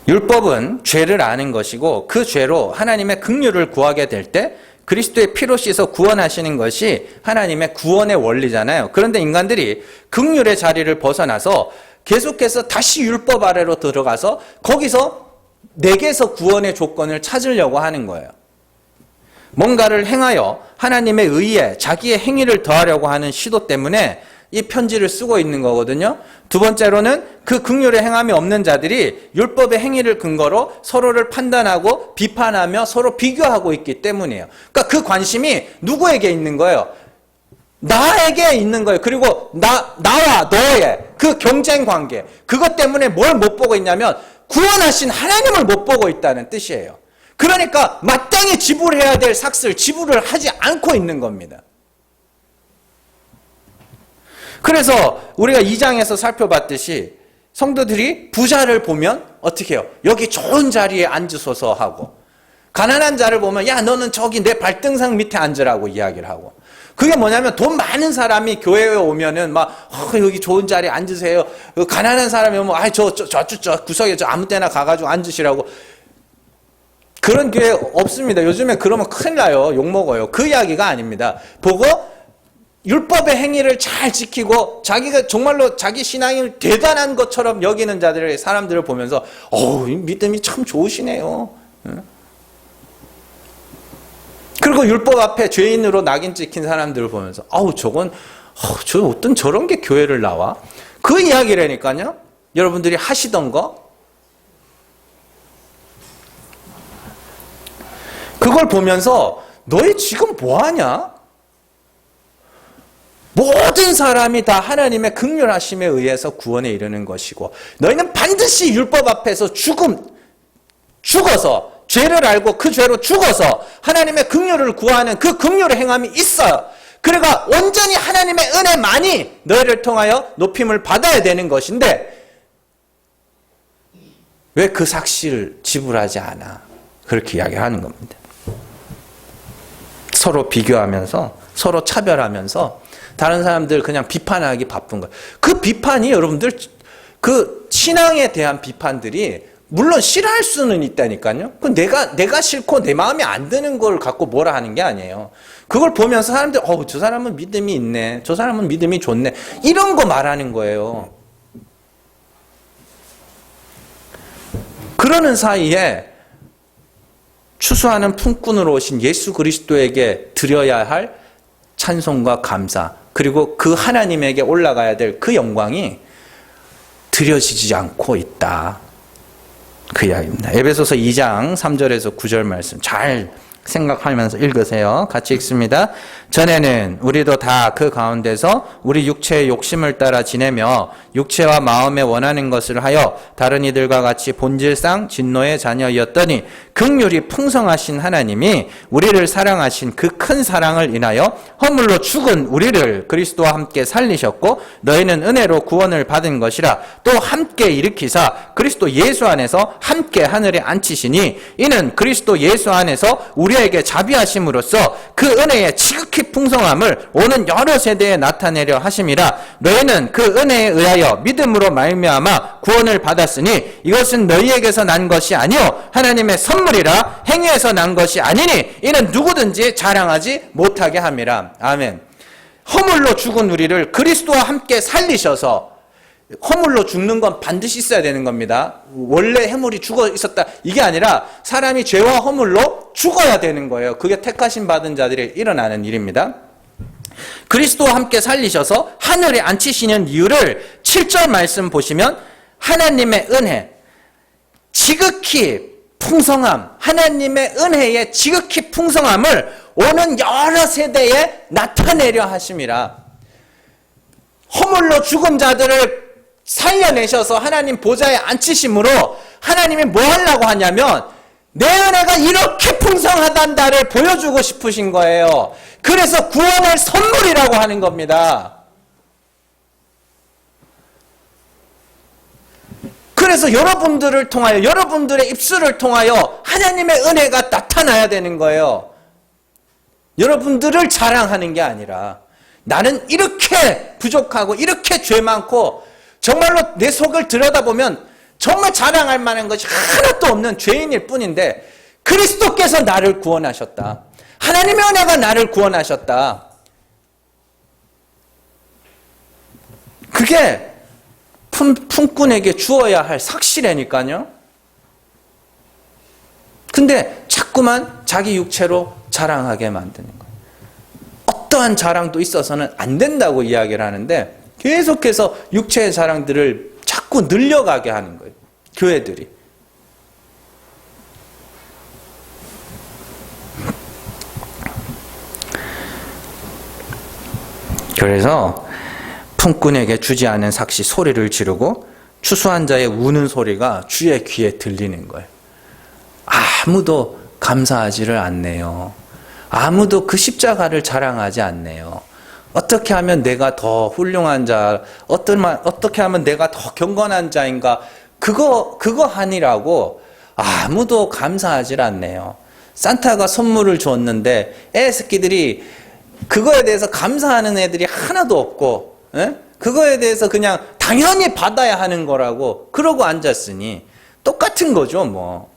율법은 죄를 아는 것이고 그 죄로 하나님의 긍휼을 구하게 될 때 그리스도의 피로 씻어 구원하시는 것이 하나님의 구원의 원리잖아요. 그런데 인간들이 긍휼의 자리를 벗어나서 계속해서 다시 율법 아래로 들어가서 거기서 내게서 구원의 조건을 찾으려고 하는 거예요. 뭔가를 행하여 하나님의 의에 자기의 행위를 더하려고 하는 시도 때문에 이 편지를 쓰고 있는 거거든요. 두 번째로는 그 긍휼의 행함이 없는 자들이 율법의 행위를 근거로 서로를 판단하고 비판하며 서로 비교하고 있기 때문이에요. 그러니까 그 관심이 누구에게 있는 거예요? 나에게 있는 거예요. 그리고 나와 너의 그 경쟁 관계. 그것 때문에 뭘 못 보고 있냐면 구원하신 하나님을 못 보고 있다는 뜻이에요. 그러니까 마땅히 지불해야 될 삭슬 지불을 하지 않고 있는 겁니다. 그래서 우리가 2장에서 살펴봤듯이 성도들이 부자를 보면 어떻게 해요? 여기 좋은 자리에 앉으소서 하고 가난한 자를 보면 야 너는 저기 내 발등상 밑에 앉으라고 이야기를 하고 그게 뭐냐면 돈 많은 사람이 교회에 오면은 막 여기 좋은 자리에 앉으세요. 가난한 사람이 오면 저 구석에 저 아무 때나 가가지고 앉으시라고. 그런 교회 없습니다. 요즘에 그러면 큰일 나요. 욕먹어요. 그 이야기가 아닙니다. 보고 율법의 행위를 잘 지키고 자기가 정말로 자기 신앙을 대단한 것처럼 여기는 사람들을 보면서 이 믿음이 참 좋으시네요. 그리고 율법 앞에 죄인으로 낙인 찍힌 사람들을 보면서 저 어떤 저런 게 교회를 나와? 그 이야기라니까요. 여러분들이 하시던 거. 그걸 보면서 너희 지금 뭐하냐? 모든 사람이 다 하나님의 긍휼하심에 의해서 구원에 이르는 것이고 너희는 반드시 율법 앞에서 죽어서 죄를 알고 그 죄로 죽어서 하나님의 긍휼을 구하는 그 긍휼의 행함이 있어요. 그러니까 온전히 하나님의 은혜만이 너희를 통하여 높임을 받아야 되는 것인데 왜 그 삭시를 지불하지 않아? 그렇게 이야기하는 겁니다. 서로 비교하면서 서로 차별하면서 다른 사람들 그냥 비판하기 바쁜 거예요. 그 비판이 여러분들 그 신앙에 대한 비판들이 물론 싫어할 수는 있다니까요. 그 내가 싫고 내 마음에 안 드는 걸 갖고 뭐라 하는 게 아니에요. 그걸 보면서 사람들 저 사람은 믿음이 있네. 저 사람은 믿음이 좋네. 이런 거 말하는 거예요. 그러는 사이에 추수하는 품꾼으로 오신 예수 그리스도에게 드려야 할 찬송과 감사 그리고 그 하나님에게 올라가야 될 그 영광이 드려지지 않고 있다. 그 이야기입니다. 에베소서 2장 3절에서 9절 말씀 잘 생각하면서 읽으세요. 같이 읽습니다. 전에는 우리도 다 그 가운데서 우리 육체의 욕심을 따라 지내며 육체와 마음에 원하는 것을 하여 다른 이들과 같이 본질상 진노의 자녀였더니 긍휼이 풍성하신 하나님이 우리를 사랑하신 그 큰 사랑을 인하여 허물로 죽은 우리를 그리스도와 함께 살리셨고 너희는 은혜로 구원을 받은 것이라 또 함께 일으키사 그리스도 예수 안에서 함께 하늘에 앉히시니 이는 그리스도 예수 안에서 우리에게 자비하심으로써 그 은혜의 지극히 풍성함을 오는 여러 세대에 나타내려 하심이라. 너희는 그 은혜에 의하여 믿음으로 말미암아 구원을 받았으니 이것은 너희에게서 난 것이 아니요 하나님의 선물이라. 행위에서 난 것이 아니니 이는 누구든지 자랑하지 못하게 함이라. 아멘. 허물로 죽은 우리를 그리스도와 함께 살리셔서, 허물로 죽는 건 반드시 있어야 되는 겁니다. 원래 허물이 죽어 있었다 이게 아니라 사람이 죄와 허물로 죽어야 되는 거예요. 그게 택하심 받은 자들이 일어나는 일입니다. 그리스도와 함께 살리셔서 하늘에 앉히시는 이유를 7절 말씀 보시면 하나님의 은혜, 지극히 풍성함, 하나님의 은혜의 지극히 풍성함을 오는 여러 세대에 나타내려 하심이라. 허물로 죽은 자들을 살려내셔서 하나님 보좌에 앉히심으로 하나님이 뭐 하려고 하냐면 내 은혜가 이렇게 풍성하단다를 보여주고 싶으신 거예요. 그래서 구원을 선물이라고 하는 겁니다. 그래서 여러분들을 통하여, 여러분들의 입술을 통하여 하나님의 은혜가 나타나야 되는 거예요. 여러분들을 자랑하는 게 아니라 나는 이렇게 부족하고 이렇게 죄 많고 정말로 내 속을 들여다보면 정말 자랑할 만한 것이 하나도 없는 죄인일 뿐인데 그리스도께서 나를 구원하셨다. 하나님의 은혜가 나를 구원하셨다. 그게 품꾼에게 주어야 할 삭시라니까요. 근데 자꾸만 자기 육체로 자랑하게 만드는 거예요. 어떠한 자랑도 있어서는 안 된다고 이야기를 하는데 계속해서 육체의 자랑들을 자꾸 늘려가게 하는 거예요. 교회들이. 그래서 품꾼에게 주지 않은 삭시 소리를 지르고 추수한 자의 우는 소리가 주의 귀에 들리는 거예요. 아무도 감사하지를 않네요. 아무도 그 십자가를 자랑하지 않네요. 어떻게 하면 내가 더 훌륭한 자, 어떻게 하면 내가 더 경건한 자인가, 그거 하니라고 아무도 감사하지 않네요. 산타가 선물을 줬는데 애 새끼들이 그거에 대해서 감사하는 애들이 하나도 없고, 그거에 대해서 그냥 당연히 받아야 하는 거라고 그러고 앉았으니 똑같은 거죠, 뭐.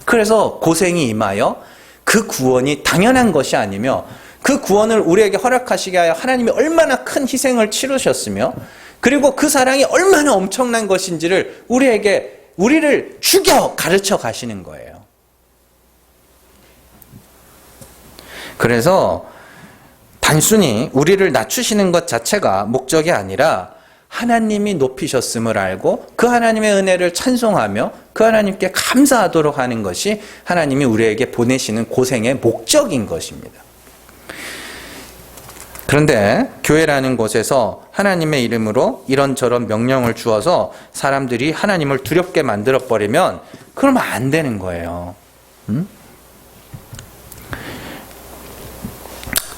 그래서 고생이 임하여 그 구원이 당연한 것이 아니며 그 구원을 우리에게 허락하시게 하여 하나님이 얼마나 큰 희생을 치르셨으며 그리고 그 사랑이 얼마나 엄청난 것인지를 우리를 죽여 가르쳐 가시는 거예요. 그래서 단순히 우리를 낮추시는 것 자체가 목적이 아니라 하나님이 높이셨음을 알고 그 하나님의 은혜를 찬송하며 그 하나님께 감사하도록 하는 것이 하나님이 우리에게 보내시는 고생의 목적인 것입니다. 그런데 교회라는 곳에서 하나님의 이름으로 이런저런 명령을 주어서 사람들이 하나님을 두렵게 만들어버리면 그러면 안 되는 거예요.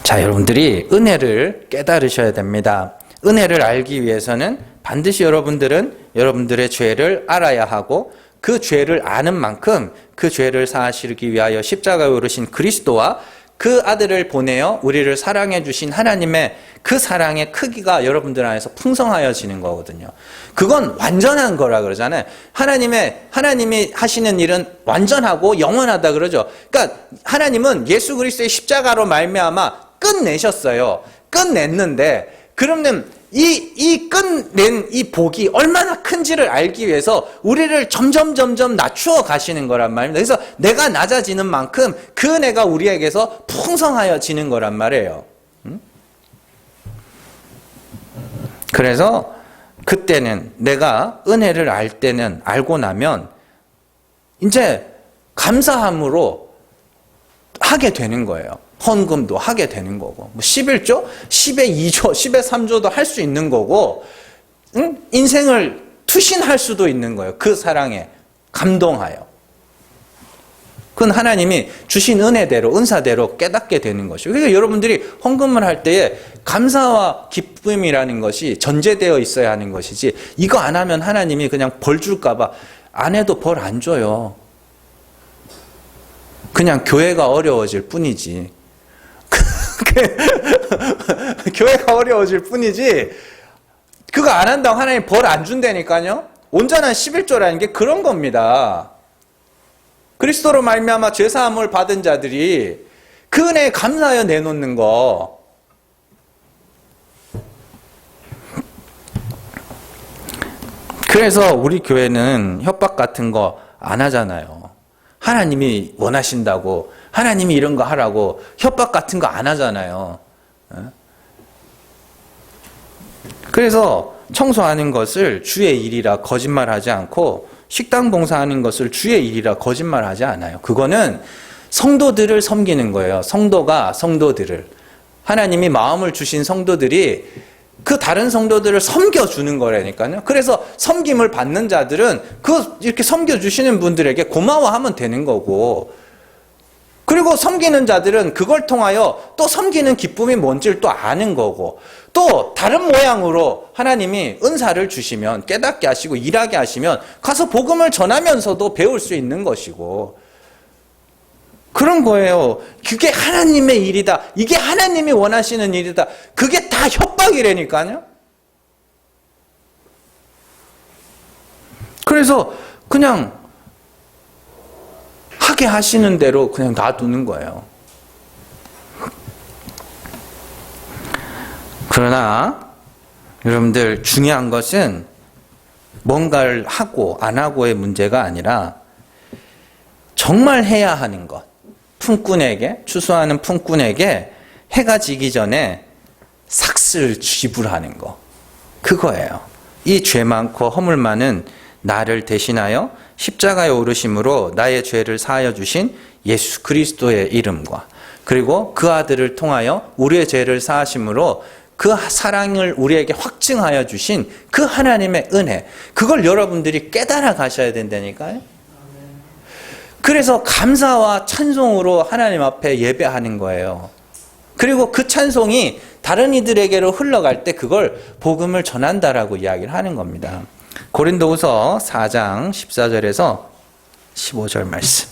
자, 여러분들이 은혜를 깨달으셔야 됩니다. 은혜를 알기 위해서는 반드시 여러분들은 여러분들의 죄를 알아야 하고 그 죄를 아는 만큼 그 죄를 사하시기 위하여 십자가에 오르신 그리스도와 그 아들을 보내어 우리를 사랑해 주신 하나님의 그 사랑의 크기가 여러분들 안에서 풍성하여지는 거거든요. 그건 완전한 거라 그러잖아요. 하나님이 하시는 일은 완전하고 영원하다 그러죠. 그러니까 하나님은 예수 그리스도의 십자가로 말미암아 끝내셨어요. 끝냈는데 그러면 이 끝낸 이 복이 얼마나 큰지를 알기 위해서 우리를 점점 낮추어 가시는 거란 말입니다. 그래서 내가 낮아지는 만큼 그 은혜가 우리에게서 풍성하여지는 거란 말이에요. 그래서 그때는 내가 은혜를 알고 나면 이제 감사함으로 하게 되는 거예요. 헌금도 하게 되는 거고, 11조, 10의 2조, 10의 3조도 할 수 있는 거고, 인생을 투신할 수도 있는 거예요. 그 사랑에 감동하여. 그건 하나님이 주신 은혜대로, 은사대로 깨닫게 되는 것이고, 그러니까 여러분들이 헌금을 할 때에 감사와 기쁨이라는 것이 전제되어 있어야 하는 것이지, 이거 안 하면 하나님이 그냥 벌 줄까봐 안 해도 벌 안 줘요. 그냥 교회가 어려워질 뿐이지. 교회가 어려워질 뿐이지 그거 안 한다고 하나님 벌 안 준다니까요. 온전한 11조라는 게 그런 겁니다. 그리스도로 말미암아 죄사함을 받은 자들이 그 은혜에 감사하여 내놓는 거. 그래서 우리 교회는 협박 같은 거 안 하잖아요. 하나님이 원하신다고, 하나님이 이런 거 하라고 협박 같은 거 안 하잖아요. 그래서 청소하는 것을 주의 일이라 거짓말하지 않고 식당 봉사하는 것을 주의 일이라 거짓말하지 않아요. 그거는 성도들을 섬기는 거예요. 성도가 성도들을, 하나님이 마음을 주신 성도들이 그 다른 성도들을 섬겨주는 거라니까요. 그래서 섬김을 받는 자들은 이렇게 섬겨주시는 분들에게 고마워하면 되는 거고, 그리고 섬기는 자들은 그걸 통하여 또 섬기는 기쁨이 뭔지를 또 아는 거고, 또 다른 모양으로 하나님이 은사를 주시면, 깨닫게 하시고 일하게 하시면 가서 복음을 전하면서도 배울 수 있는 것이고, 그런 거예요. 그게 하나님의 일이다. 이게 하나님이 원하시는 일이다. 그게 다 협박이라니까요. 그래서 그냥 하게 하시는 대로 그냥 놔두는 거예요. 그러나 여러분들 중요한 것은 뭔가를 하고 안 하고의 문제가 아니라 정말 해야 하는 것. 품꾼에게, 추수하는 품꾼에게 해가 지기 전에 삭슬 지불하는 거. 그거예요. 이 죄 많고 허물 많은 나를 대신하여 십자가에 오르심으로 나의 죄를 사하여 주신 예수 그리스도의 이름과, 그리고 그 아들을 통하여 우리의 죄를 사하심으로 그 사랑을 우리에게 확증하여 주신 그 하나님의 은혜, 그걸 여러분들이 깨달아 가셔야 된다니까요. 그래서 감사와 찬송으로 하나님 앞에 예배하는 거예요. 그리고 그 찬송이 다른 이들에게로 흘러갈 때 그걸 복음을 전한다라고 이야기를 하는 겁니다. 고린도후서 4장 14절에서 15절 말씀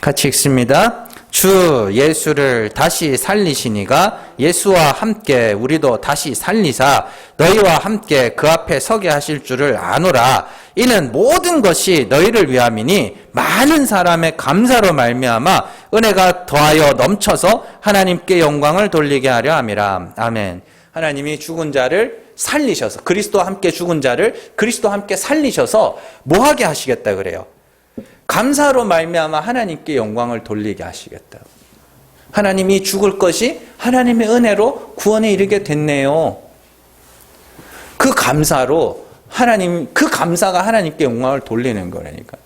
같이 읽습니다. 주 예수를 다시 살리시니가 예수와 함께 우리도 다시 살리사 너희와 함께 그 앞에 서게 하실 줄을 아노라. 이는 모든 것이 너희를 위함이니 많은 사람의 감사로 말미암아 은혜가 더하여 넘쳐서 하나님께 영광을 돌리게 하려 함이라. 아멘. 하나님이 죽은 자를 살리셔서, 그리스도와 함께 죽은 자를 그리스도와 함께 살리셔서 뭐 하게 하시겠다 그래요? 감사로 말미암아 하나님께 영광을 돌리게 하시겠다. 하나님이 죽을 것이 하나님의 은혜로 구원에 이르게 됐네요. 그 감사로 그 감사가 하나님께 영광을 돌리는 거라니까.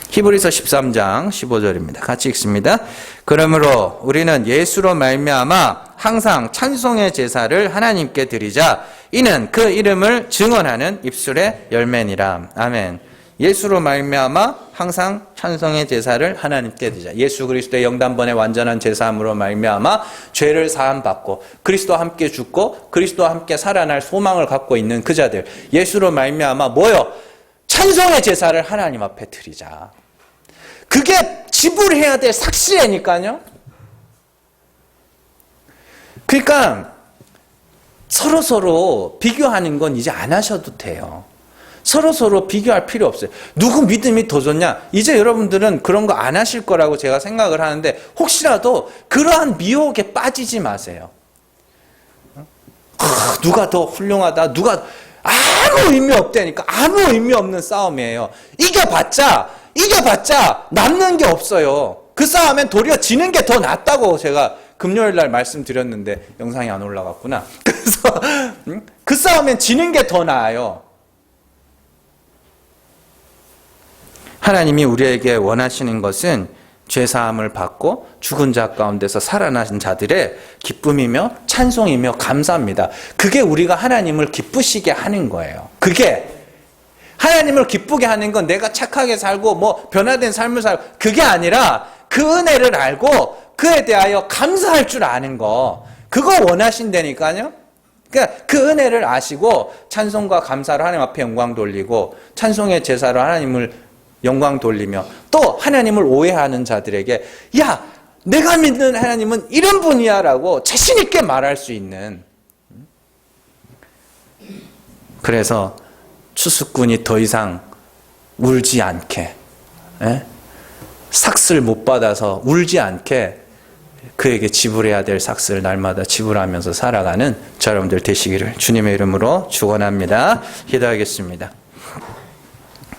히브리서 13장 15절입니다. 같이 읽습니다. 그러므로 우리는 예수로 말미암아 항상 찬송의 제사를 하나님께 드리자. 이는 그 이름을 증언하는 입술의 열매니라. 아멘. 예수로 말미암아 항상 찬송의 제사를 하나님께 드리자. 예수 그리스도의 영단번의 완전한 제사함으로 말미암아 죄를 사함 받고 그리스도와 함께 죽고 그리스도와 함께 살아날 소망을 갖고 있는 그 자들, 예수로 말미암아 뭐요? 찬송의 제사를 하나님 앞에 드리자. 그게 지불해야 될 삭시라니까요. 그러니까 서로 비교하는 건 이제 안 하셔도 돼요. 서로 비교할 필요 없어요. 누구 믿음이 더 좋냐? 이제 여러분들은 그런 거 안 하실 거라고 제가 생각을 하는데 혹시라도 그러한 미혹에 빠지지 마세요. 누가 더 훌륭하다, 누가 아무 의미 없다니까. 아무 의미 없는 싸움이에요. 이겨봤자 남는 게 없어요. 그 싸움엔 도리어 지는 게 더 낫다고 제가 금요일 날 말씀드렸는데 영상이 안 올라갔구나. 그래서 그 싸움엔 지는 게 더 나아요. 하나님이 우리에게 원하시는 것은 죄사함을 받고 죽은 자 가운데서 살아나신 자들의 기쁨이며 찬송이며 감사입니다. 그게 우리가 하나님을 기쁘시게 하는 거예요. 그게 하나님을 기쁘게 하는 건 내가 착하게 살고 뭐 변화된 삶을 살고 그게 아니라 그 은혜를 알고 그에 대하여 감사할 줄 아는 거, 그거 원하신다니까요. 그러니까 그 은혜를 아시고 찬송과 감사로 하나님 앞에 영광 돌리고 찬송의 제사로 하나님을 영광 돌리며 또 하나님을 오해하는 자들에게 야, 내가 믿는 하나님은 이런 분이야 라고 자신 있게 말할 수 있는, 그래서 추수꾼이 더 이상 울지 않게, 삭슬 못 받아서 울지 않게 그에게 지불해야 될 삭슬을 날마다 지불하면서 살아가는 저 여러분들 되시기를 주님의 이름으로 축원합니다. 기도하겠습니다.